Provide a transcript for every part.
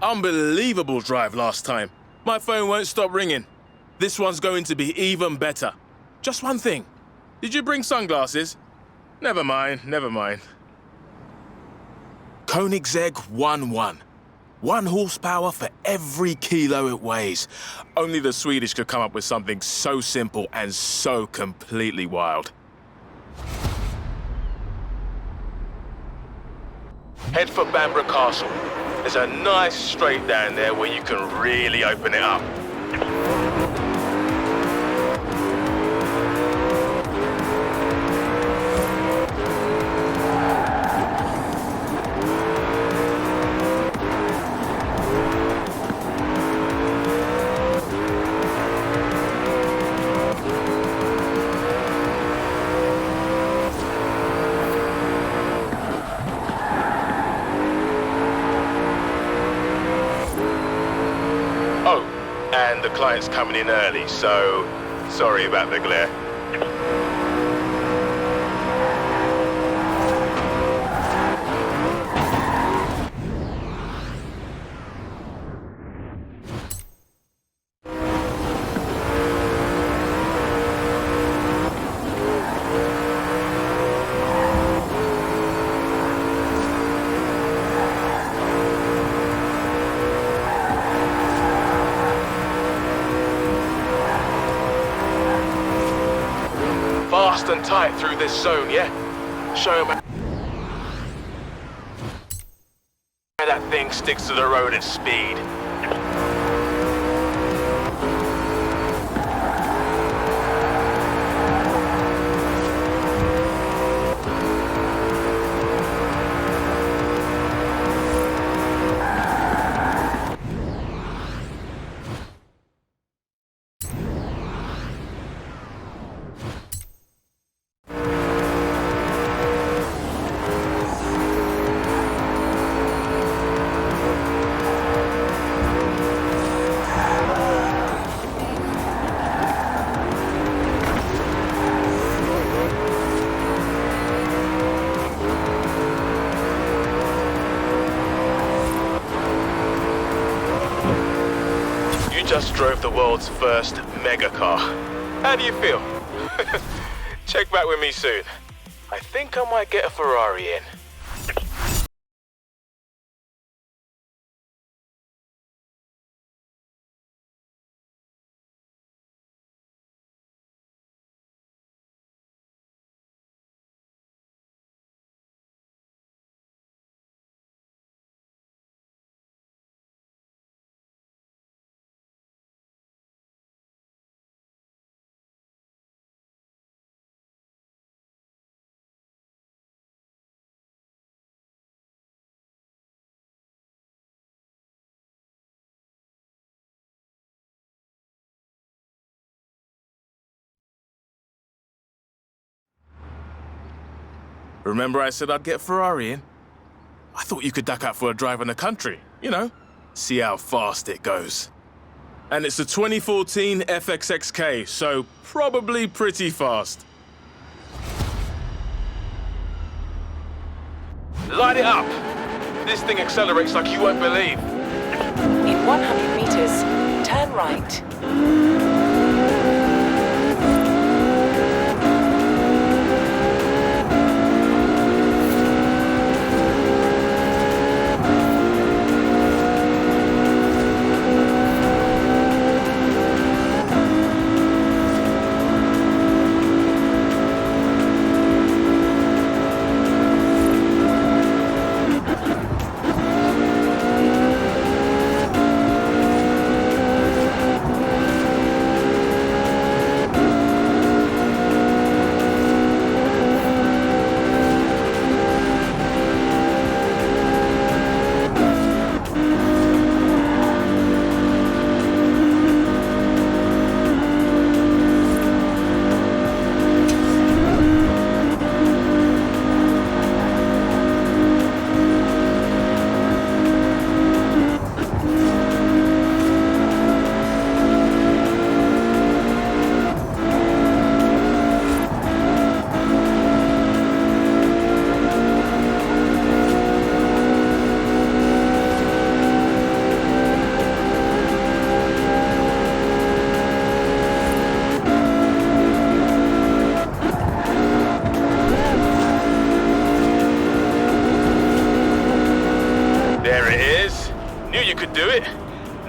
Unbelievable drive last time. My phone won't stop ringing. This one's going to be even better. Just one thing. Did you bring sunglasses? Never mind, never mind. Koenigsegg 1-1. 1 horsepower for every kilo it weighs. Only the Swedish could come up with something so simple and so completely wild. Head for Bamborough Castle. There's a nice straight down there where you can really open it up. And the client's coming in early, so sorry about the glare. Fast and tight through this zone, yeah? Show him how that thing sticks to the road at speed. Just drove the world's first mega car. How do you feel? Check back with me soon. I think I might get a Ferrari in. Remember I said I'd get Ferrari in? I thought you could duck out for a drive in the country, you know, see how fast it goes. And it's a 2014 FXXK, so probably pretty fast. Light it up! This thing accelerates like you won't believe. In 100 meters, turn right.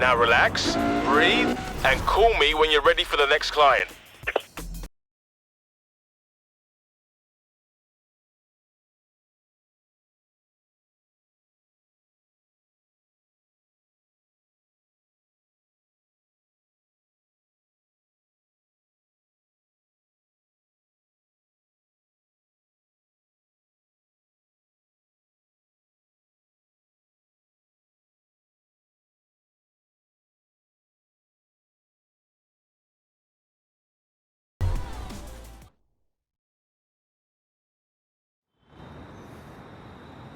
Now relax, breathe, and call me when you're ready for the next client.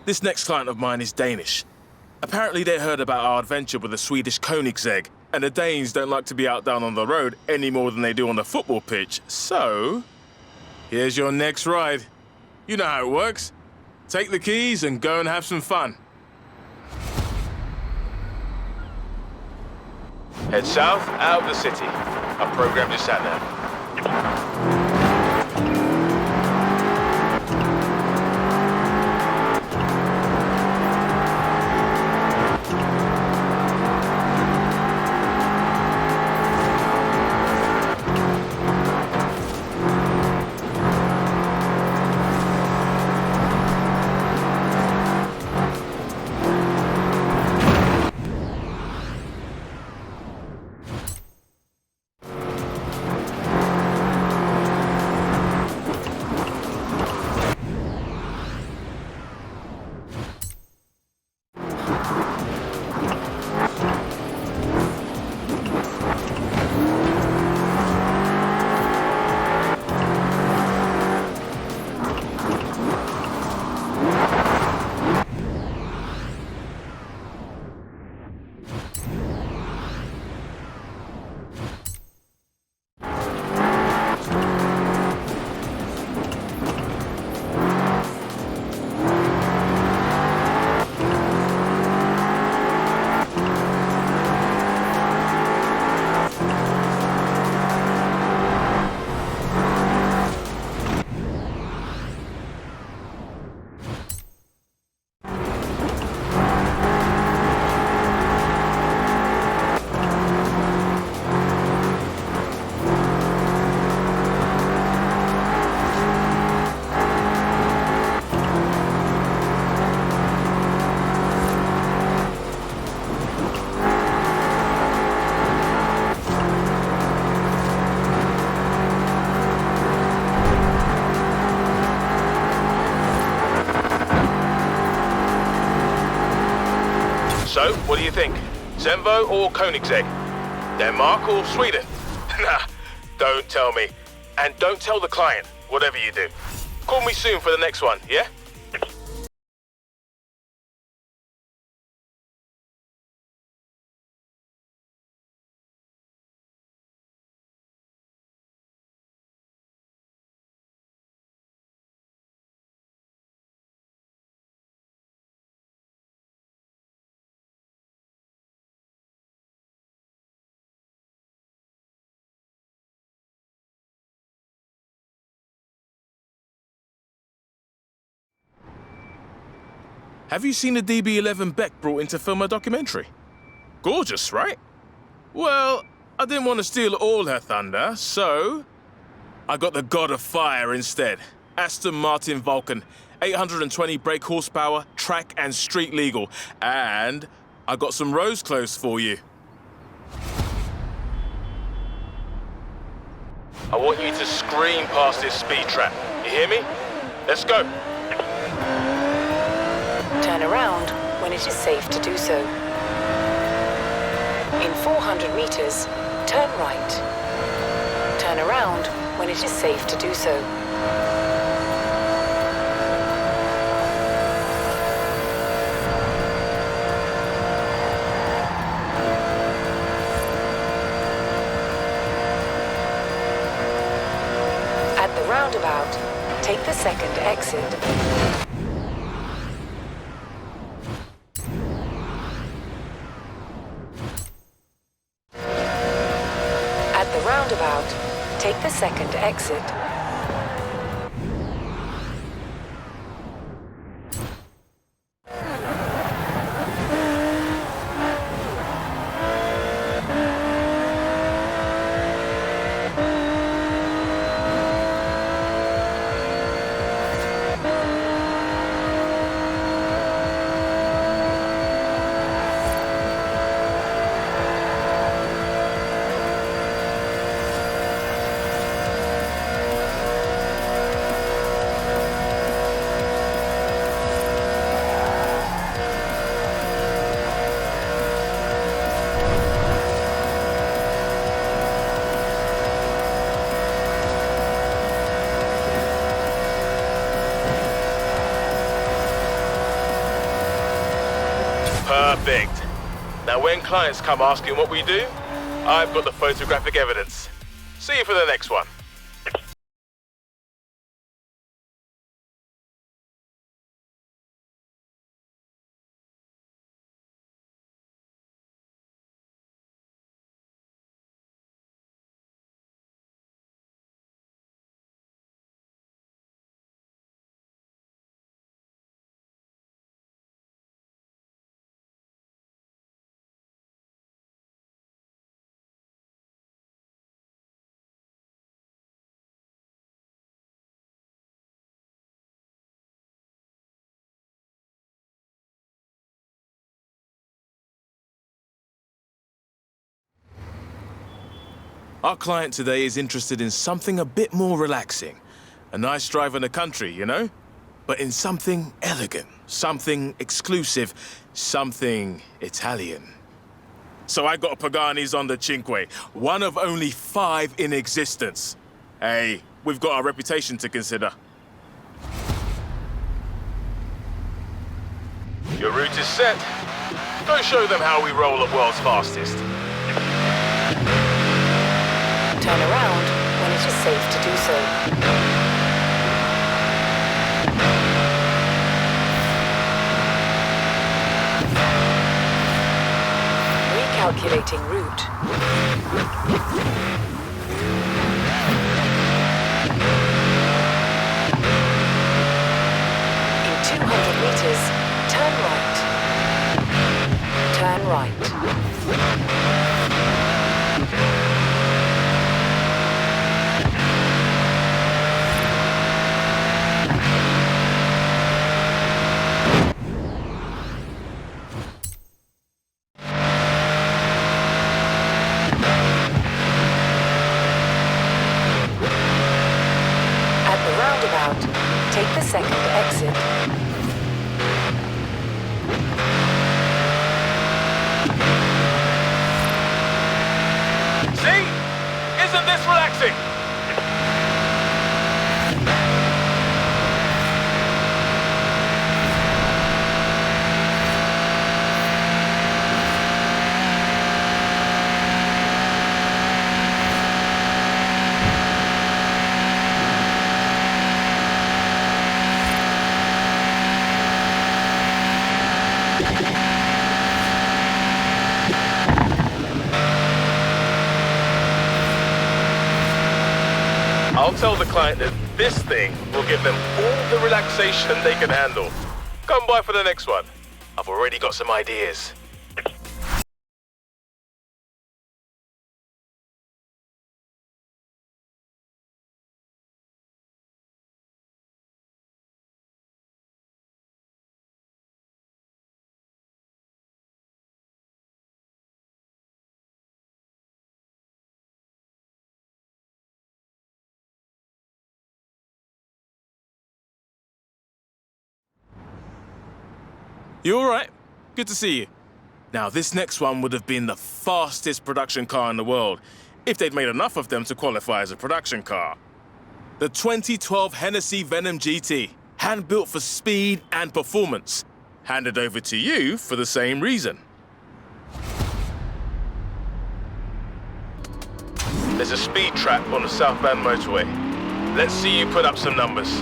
This next client of mine is Danish. Apparently they heard about our adventure with the Swedish Koenigsegg, and the Danes don't like to be out down on the road any more than they do on the football pitch. So, here's your next ride. You know how it works. Take the keys and go and have some fun. Head south, out of the city. Our program just sat there. So, what do you think? Zenvo or Koenigsegg? Denmark or Sweden? Nah, don't tell me. And don't tell the client, whatever you do. Call me soon for the next one, yeah? Have you seen the DB11 Beck brought in to film a documentary? Gorgeous, right? Well, I didn't want to steal all her thunder, so I got the God of Fire instead. Aston Martin Vulcan, 820 brake horsepower, track and street legal. And I got some rose clothes for you. I want you to scream past this speed trap. You hear me? Let's go. Turn around when it is safe to do so. In 400 meters, turn right. Turn around when it is safe to do so. At the roundabout, take the second exit. Roundabout, take the second exit. Perfect. Now when clients come asking what we do, I've got the photographic evidence. See you for the next one. Our client today is interested in something a bit more relaxing. A nice drive in the country, you know? But in something elegant, something exclusive, something Italian. So I got a Pagani's on the Cinque, one of only 5 in existence. Hey, we've got our reputation to consider. Your route is set. Go show them how we roll at world's fastest. Turn around when it is safe to do so. Recalculating route. In 200 meters, turn right. Turn right. Take the second exit. See? Isn't this relaxing? I'll tell the client that this thing will give them all the relaxation they can handle. Come by for the next one. I've already got some ideas. You all right? Good to see you. Now, this next one would have been the fastest production car in the world, if they'd made enough of them to qualify as a production car. The 2012 Hennessy Venom GT, hand-built for speed and performance. Handed over to you for the same reason. There's a speed trap on the southbound motorway. Let's see you put up some numbers.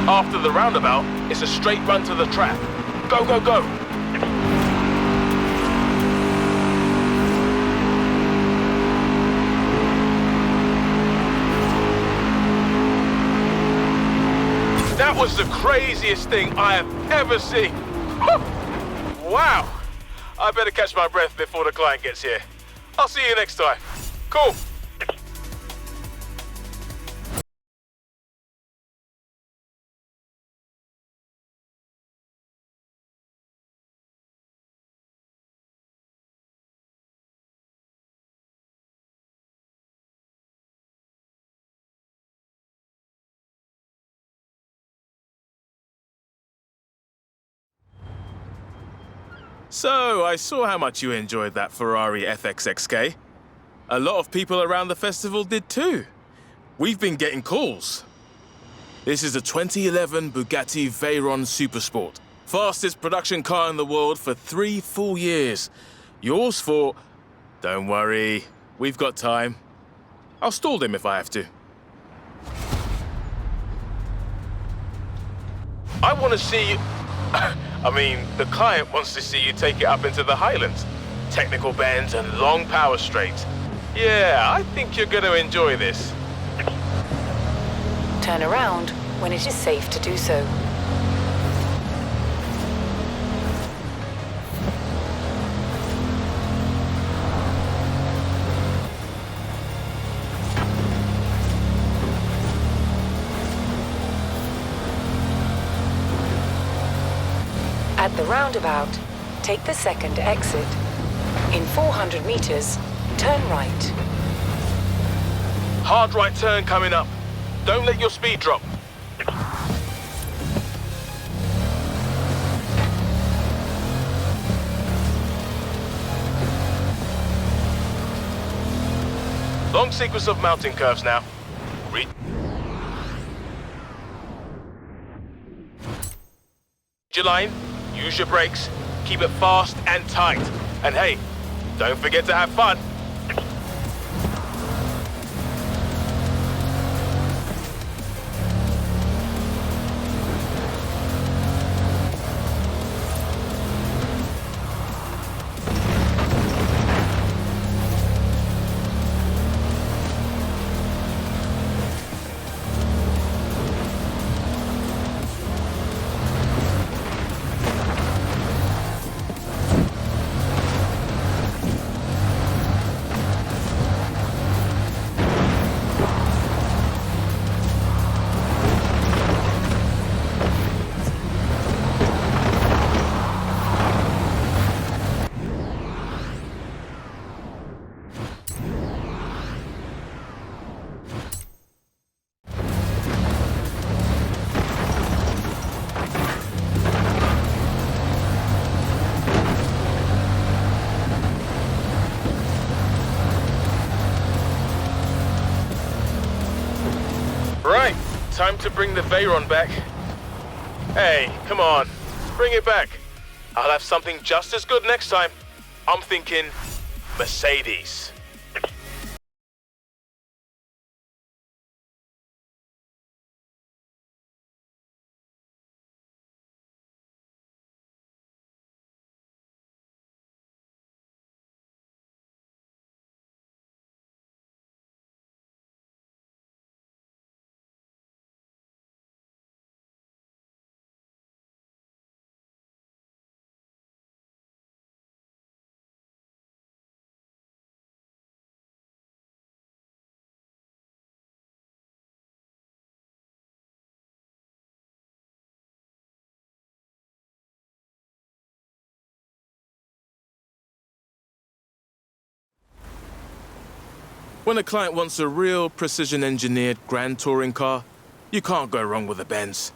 After the roundabout, it's a straight run to the trap. Go, go, go! was the craziest thing I have ever seen. Wow. I better catch my breath before the client gets here. I'll see you next time. Cool. So, I saw how much you enjoyed that Ferrari FXXK. A lot of people around the festival did too. We've been getting calls. This is the 2011 Bugatti Veyron Supersport. Fastest production car in the world for 3 full years. Yours for... Don't worry, we've got time. I'll stall them if I have to. I want to see you... I mean, the client wants to see you take it up into the Highlands. Technical bends and long power straights. Yeah, I think you're going to enjoy this. Turn around when it is safe to do so. At the roundabout, take the second exit. In 400 meters, turn right. Hard right turn coming up. Don't let your speed drop. Long sequence of mountain curves now. Read your line, use your brakes, keep it fast and tight. And hey, don't forget to have fun. Right, time to bring the Veyron back. Hey, come on, bring it back. I'll have something just as good next time. I'm thinking Mercedes. When a client wants a real precision-engineered grand touring car, you can't go wrong with a Benz.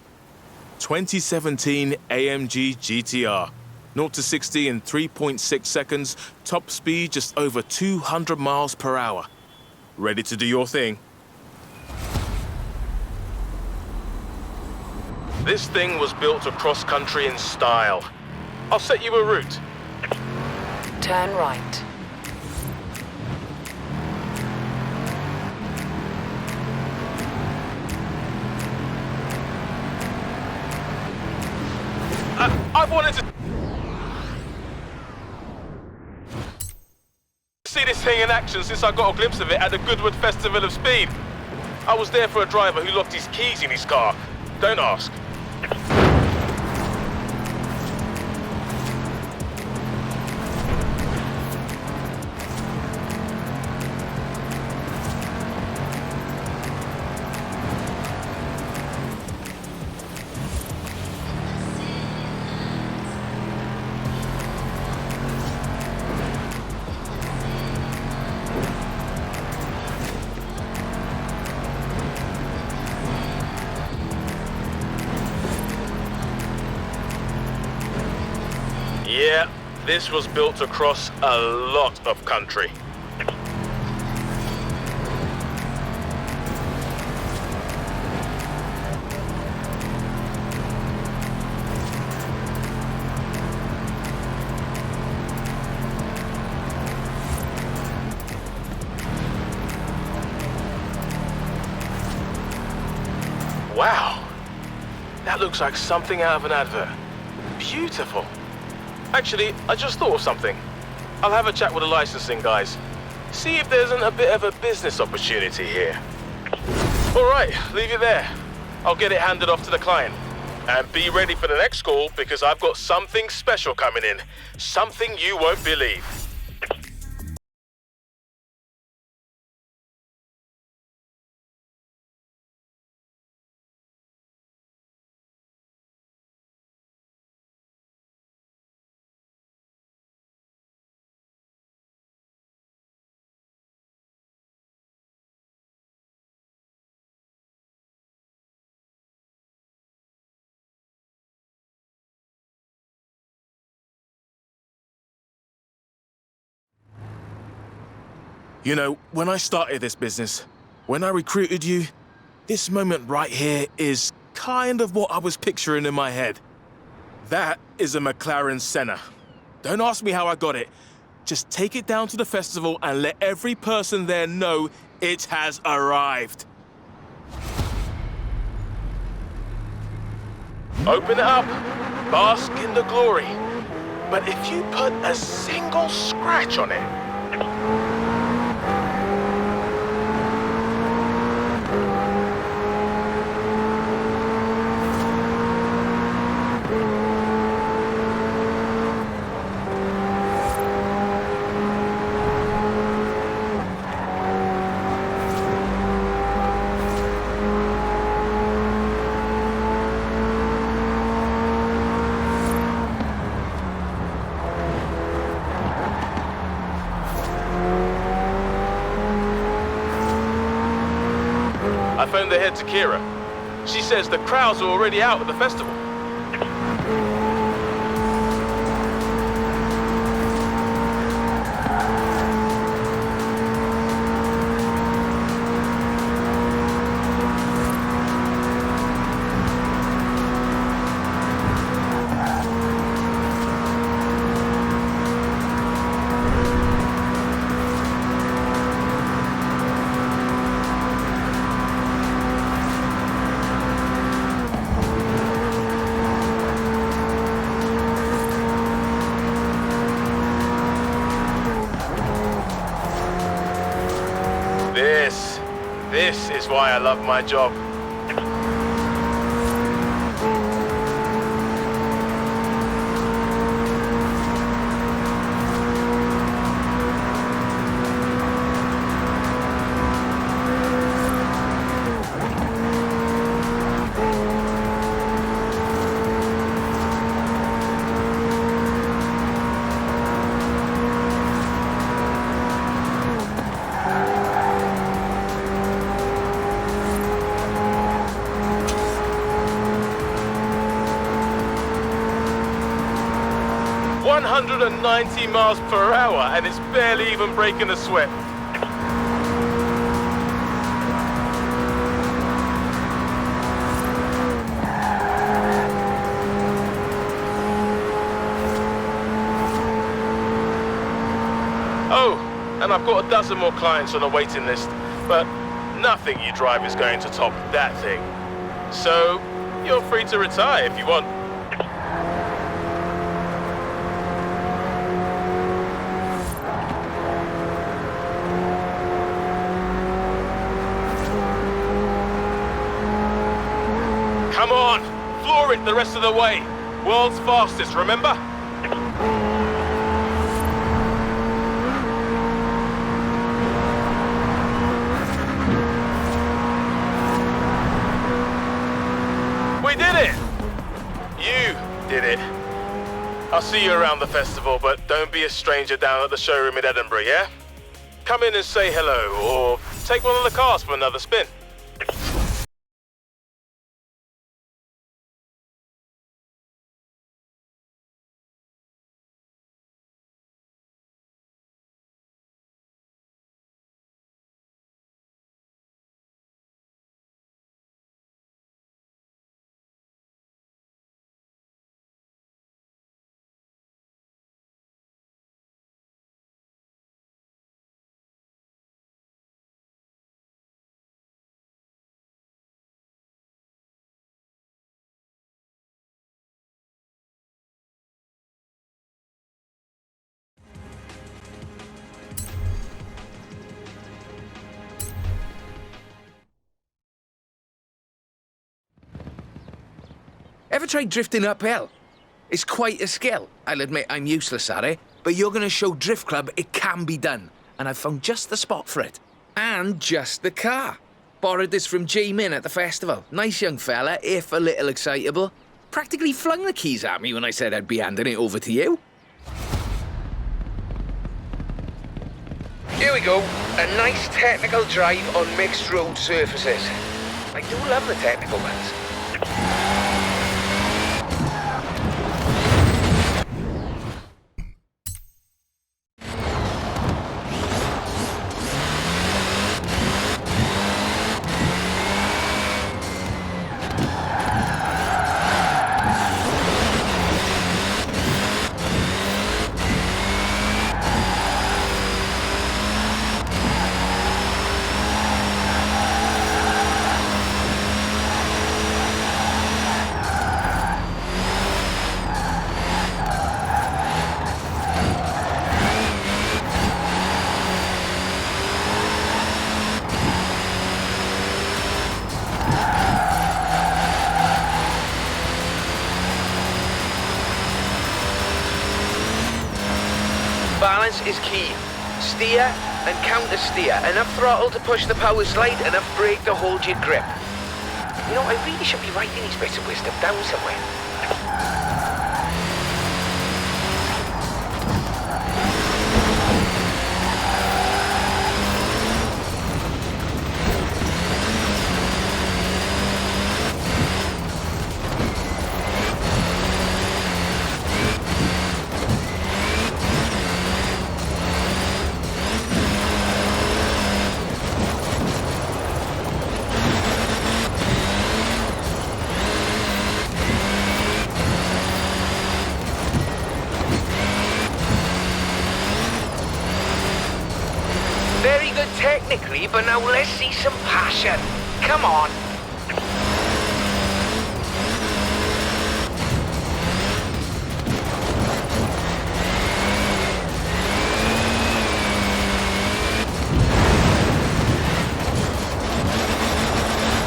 2017 AMG GTR. 0 to 60 in 3.6 seconds, top speed just over 200 miles per hour. Ready to do your thing? This thing was built across country in style. I'll set you a route. Turn right. I've wanted to see this thing in action since I got a glimpse of it at the Goodwood Festival of Speed. I was there for a driver who lost his keys in his car. Don't ask. This was built across a lot of country. Wow, that looks like something out of an advert. Beautiful. Actually, I just thought of something. I'll have a chat with the licensing guys. See if there isn't a bit of a business opportunity here. All right, leave it there. I'll get it handed off to the client. And be ready for the next call because I've got something special coming in. Something you won't believe. You know, when I started this business, when I recruited you, this moment right here is kind of what I was picturing in my head. That is a McLaren Senna. Don't ask me how I got it. Just take it down to the festival and let every person there know it has arrived. Open it up, bask in the glory. But if you put a single scratch on it, I phoned the head to Kira. She says the crowds are already out at the festival. This is why I love my job. "190 miles per hour, and it's barely even breaking a sweat. Oh, and I've got a dozen more clients on the waiting list, but nothing you drive is going to top that thing. So, you're free to retire if you want. Come on, floor it the rest of the way. World's fastest, remember? We did it! You did it. I'll see you around the festival, but don't be a stranger down at the showroom in Edinburgh, yeah? Come in and say hello, or take one of the cars for another spin. Ever tried drifting uphill? It's quite a skill. I'll admit I'm useless at it, but you're going to show Drift Club it can be done. And I've found just the spot for it. And just the car. Borrowed this from J-Min at the festival. Nice young fella, if a little excitable. Practically flung the keys at me when I said I'd be handing it over to you. Here we go. A nice technical drive on mixed road surfaces. I do love the technical ones. Balance is key. Steer and counter steer. Enough throttle to push the power slide, enough brake to hold your grip. You know, I really should be writing these bits of wisdom down somewhere. Very good technically, but now let's see some passion. Come on.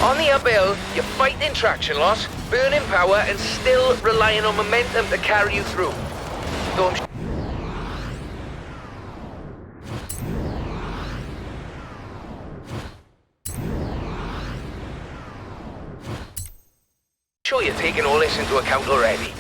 On the uphill, you're fighting traction loss, burning power, and still relying on momentum to carry you through. Though I'm sure you're taking all this into account already.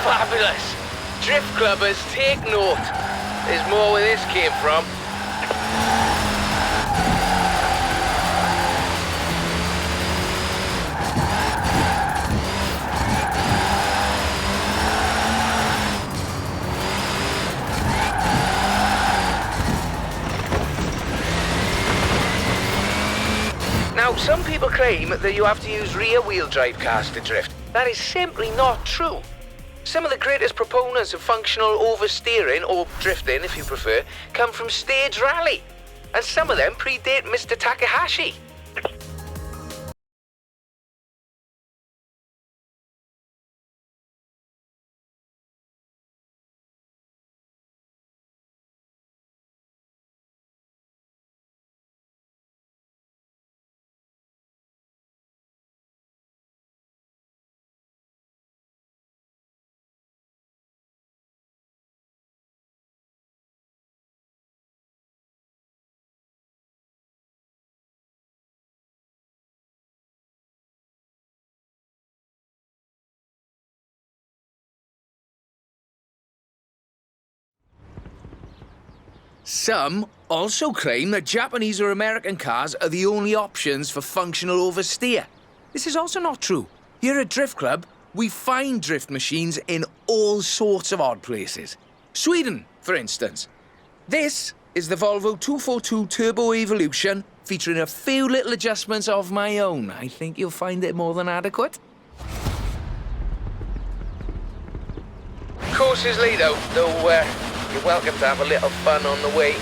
Fabulous! Drift clubbers, take note. There's more where this came from. Now, some people people claim that you have to use rear-wheel drive cars to drift. That is simply not true. Some of the greatest proponents of functional oversteering, or drifting if you prefer, come from stage rally. And some of them predate Mr. Takahashi. Some also claim that Japanese or American cars are the only options for functional oversteer. This is also not true. Here at Drift Club, we find drift machines in all sorts of odd places. Sweden, for instance. This is the Volvo 242 Turbo Evolution, featuring a few little adjustments of my own. I think you'll find it more than adequate. Course is laid out, though you're welcome to have a little fun on the way.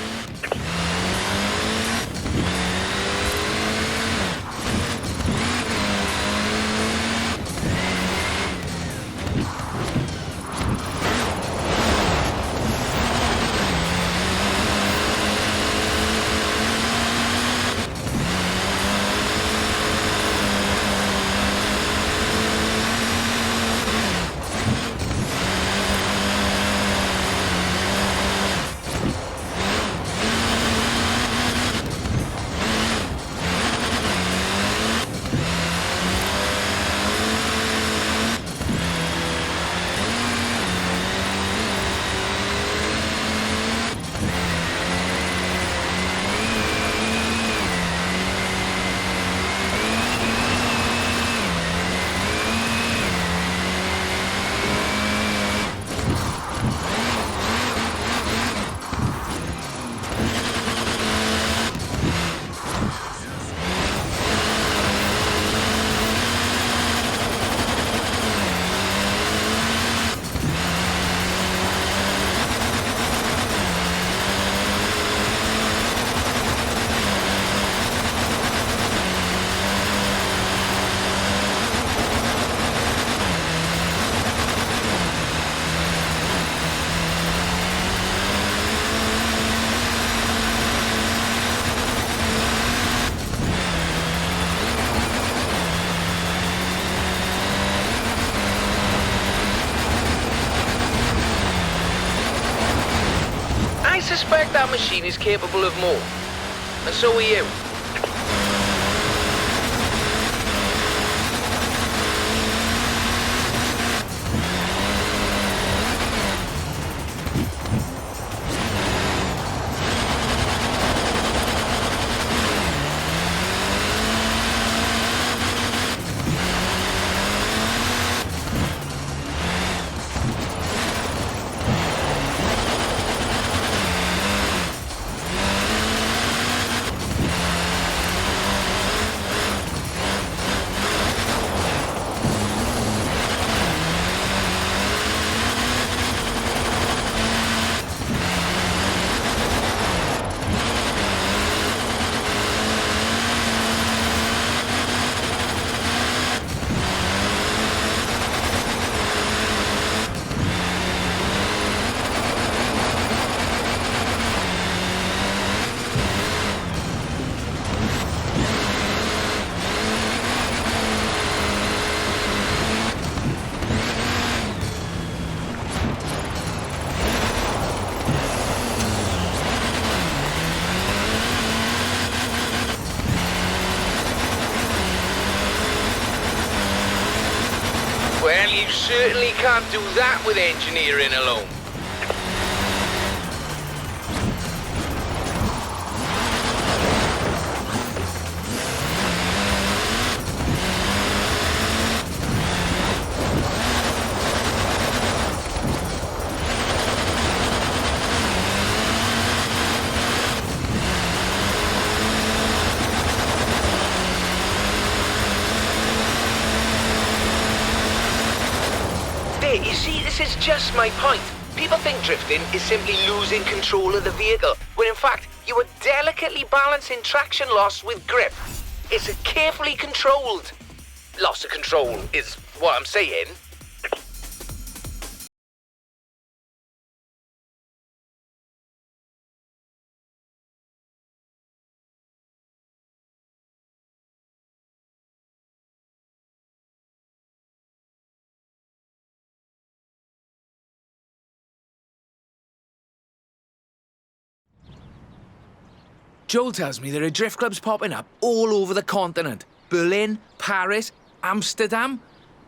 I suspect that machine is capable of more. And so are you. Well, you certainly can't do that with engineering alone. Hey, you see, this is just my point. People think drifting is simply losing control of the vehicle, when in fact, you are delicately balancing traction loss with grip. It's a carefully controlled loss of control, is what I'm saying. Joel tells me there are drift clubs popping up all over the continent. Berlin, Paris, Amsterdam.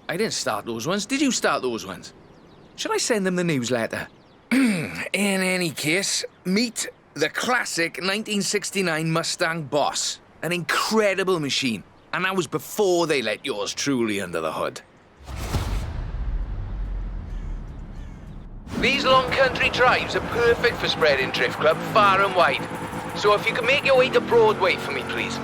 I didn't start those ones. Did you start those ones? Should I send them the newsletter? In any case, meet the classic 1969 Mustang Boss. An incredible machine. And that was before they let yours truly under the hood. These long country drives are perfect for spreading drift club far and wide. So if you could make your way to Broadway for me, please.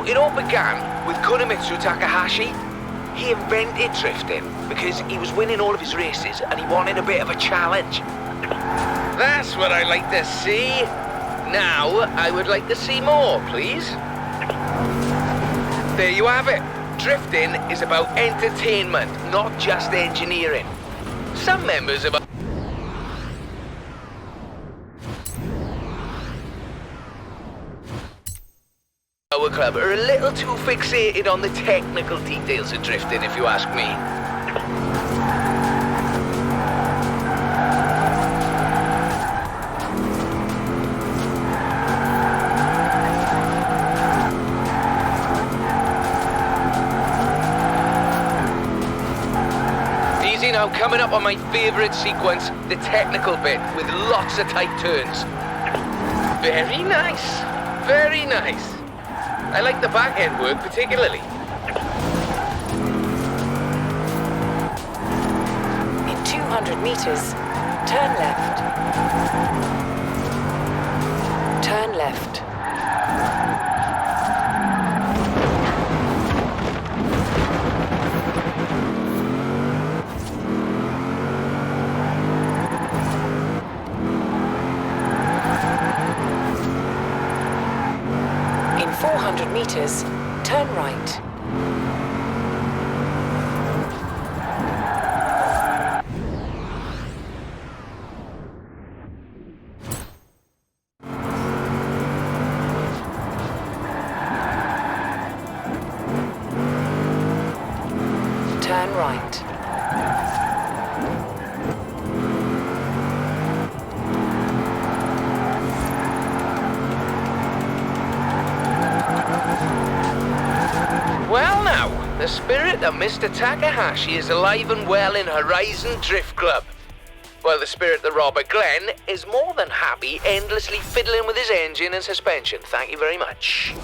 It all began with Kunimitsu Takahashi. He invented drifting because he was winning all of his races and he wanted a bit of a challenge. That's what I like to see. Now, I would like to see more, please. There you have it. Drifting is about entertainment, not just engineering. Some members of our club are a little too fixated on the technical details of drifting, if you ask me. Easy now, coming up on my favourite sequence, the technical bit, with lots of tight turns. Very nice, very nice. I like the back end work particularly. In 200 meters, turn left. Turn left. In 400 meters, turn right. Turn right. Well now, the spirit of Mr. Takahashi is alive and well in Horizon Drift Club. While the spirit of Robert Glenn is more than happy endlessly fiddling with his engine and suspension. Thank you very much.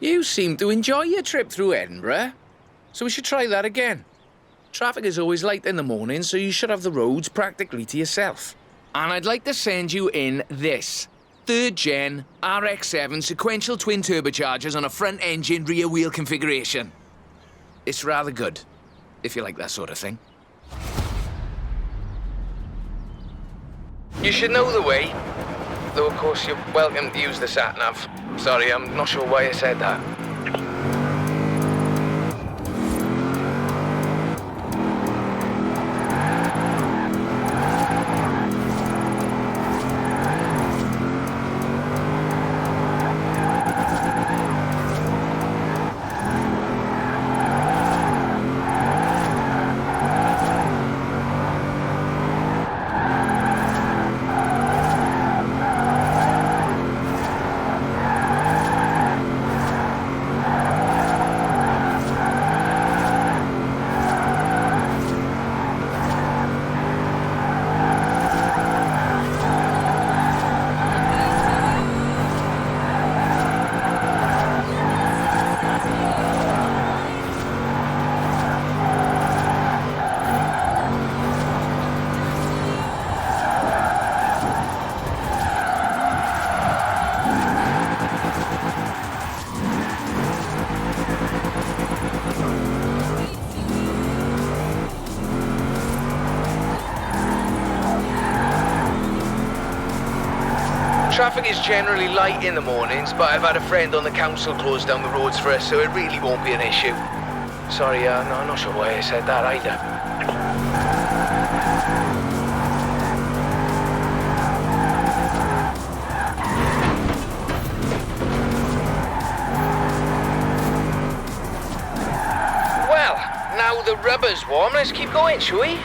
You seem to enjoy your trip through Edinburgh, so we should try that again. Traffic is always light in the morning, so you should have the roads practically to yourself. And I'd like to send you in this. 3rd gen RX-7 sequential twin turbochargers on a front engine rear wheel configuration. It's rather good, if you like that sort of thing. You should know the way, though of course you're welcome to use the sat-nav. Sorry, I'm not sure why I said that. Traffic is generally light in the mornings, but I've had a friend on the council close down the roads for us, so it really won't be an issue. Sorry, no, I'm not sure why I said that either. Well, now the rubber's warm, let's keep going, shall we?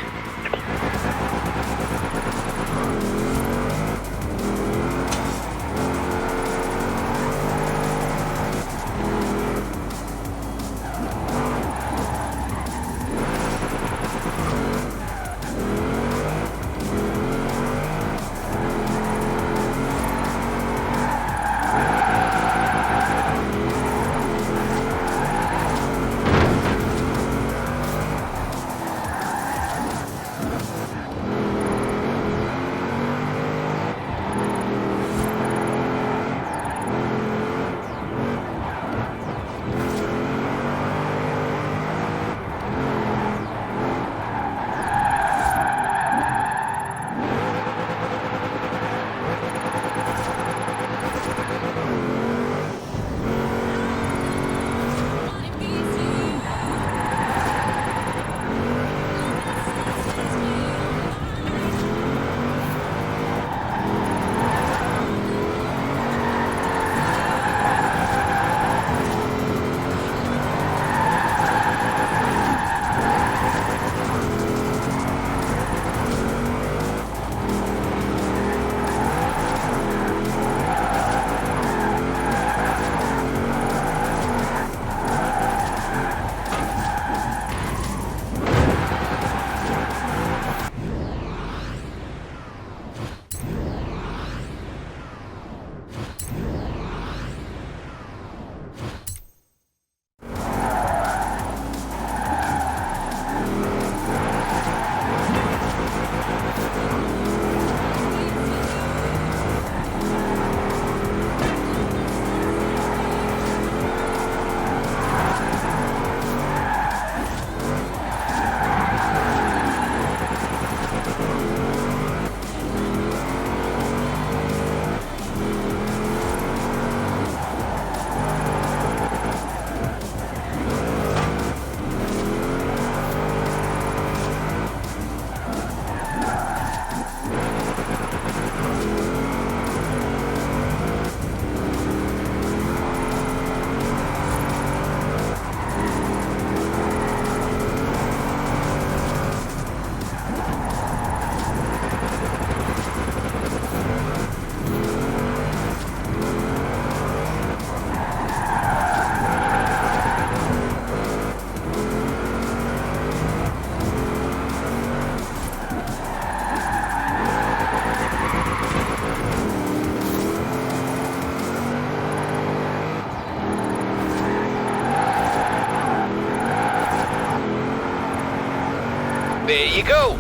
go.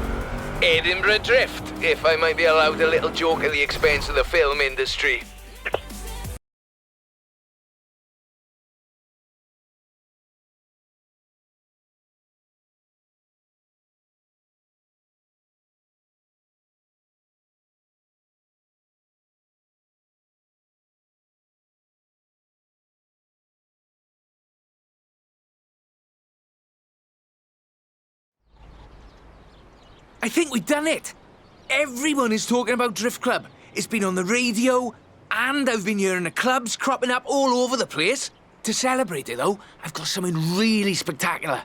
Edinburgh Drift, if I might be allowed a little joke at the expense of the film industry. I think we've done it. Everyone is talking about Drift Club. It's been on the radio, and I've been hearing the clubs cropping up all over the place. To celebrate it, though, I've got something really spectacular.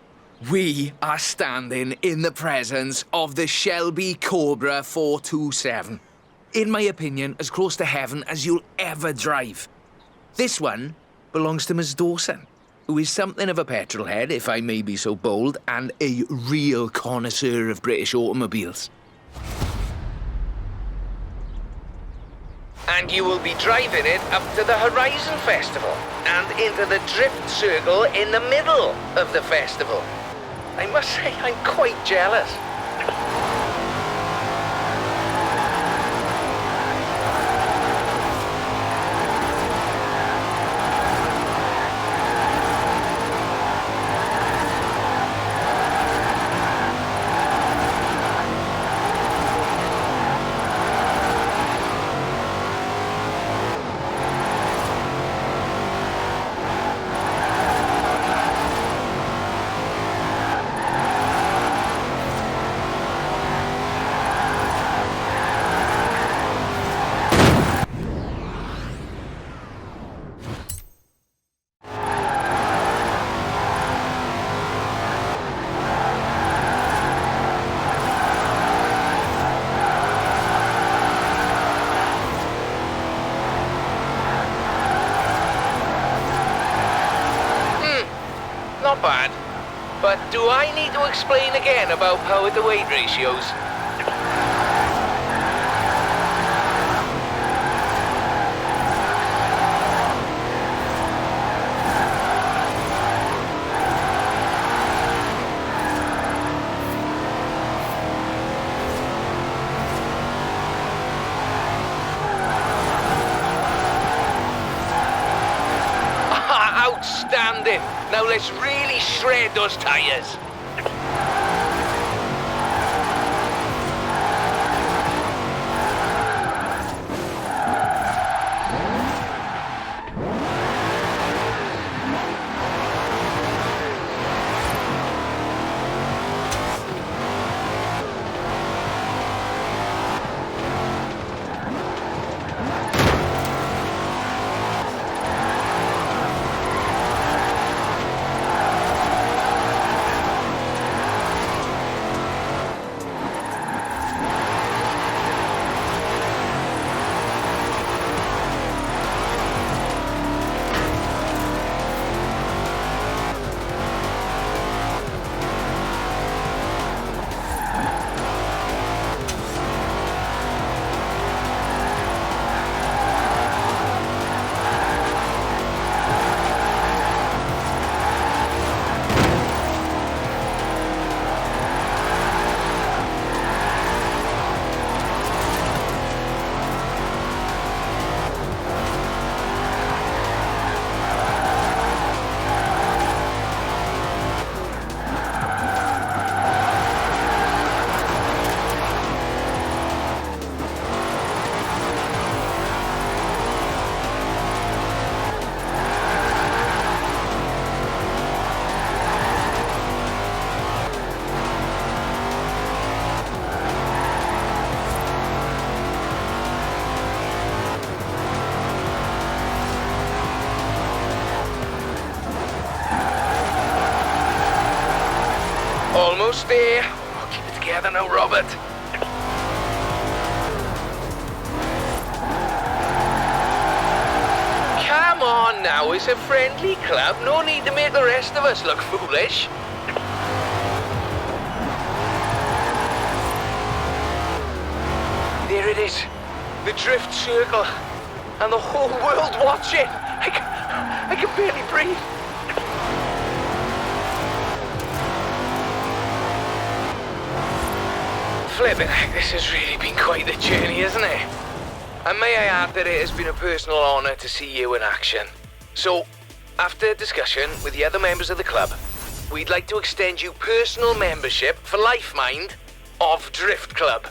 We are standing in the presence of the Shelby Cobra 427. In my opinion, as close to heaven as you'll ever drive. This one belongs to Miss Dawson, who is something of a petrol head, if I may be so bold, and a real connoisseur of British automobiles. And you will be driving it up to the Horizon Festival and into the drift circle in the middle of the festival. I must say, I'm quite jealous. Not bad. But do I need to explain again about power to weight ratios? Outstanding! Now let's really shred those tires. Almost there. Oh, keep it together now, Robert. Come on now, it's a friendly club. No need to make the rest of us look foolish. There it is. The drift circle. And the whole world watching. I can barely breathe. Flipping heck, this has really been quite the journey, hasn't it? And may I add that it has been a personal honour to see you in action. So, after discussion with the other members of the club, we'd like to extend you personal membership for life, mind, of Drift Club.